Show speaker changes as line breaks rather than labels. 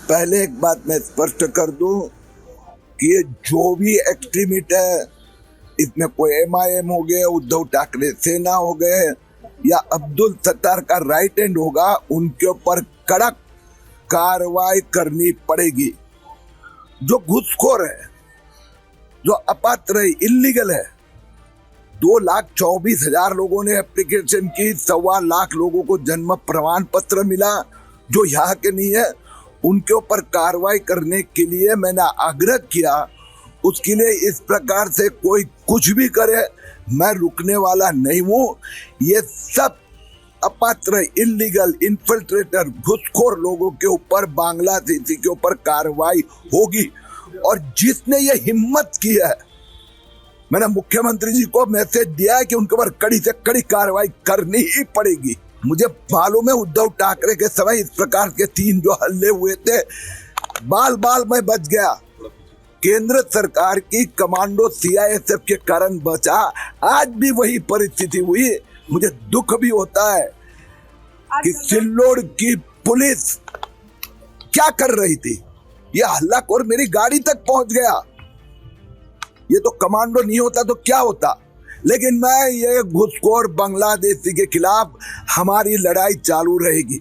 पहले एक बात मैं स्पष्ट कर दूं कि ये जो भी एक्सट्रीमिस्ट है, इसमें कोई एमआईएम हो गए, उद्धव ठाकरे सेना हो गए या अब्दुल सत्तार का राइट हैंड होगा, उनके ऊपर कड़क कार्रवाई करनी पड़ेगी। जो घूसखोर है, जो अपात्र है, इल्लीगल है, 2,24,000 लोगों ने एप्लीकेशन की, 1.25 लाख लोगों को जन्म प्रमाण पत्र मिला जो यहाँ के नहीं है, उनके ऊपर कार्रवाई करने के लिए मैंने आग्रह किया। उसके लिए इस प्रकार से कोई कुछ भी करे, मैं रुकने वाला नहीं हूँ। ये सब अपात्र, इल्लीगल, इन्फिल्ट्रेटर, घुसखोर लोगों के ऊपर, बांग्लादेशी के ऊपर कार्रवाई होगी। और जिसने ये हिम्मत की है, मैंने मुख्यमंत्री जी को मैसेज दिया है कि उनके ऊपर कड़ी से कड़ी कार्रवाई करनी ही पड़ेगी। मुझे मालूम है उद्धव ठाकरे के समय इस प्रकार के 3 जो हल्ले हुए थे, बाल बाल में बच गया। केंद्र सरकार की कमांडो सीआईएसएफ के कारण बचा। आज भी वही परिस्थिति हुई। मुझे दुख भी होता है कि सिल्लोड की पुलिस क्या कर रही थी। यह हल्लाखोर मेरी गाड़ी तक पहुंच गया। ये तो कमांडो नहीं होता तो क्या होता। लेकिन मैं ये घुसखोर बांग्लादेशी के खिलाफ हमारी लड़ाई चालू रहेगी।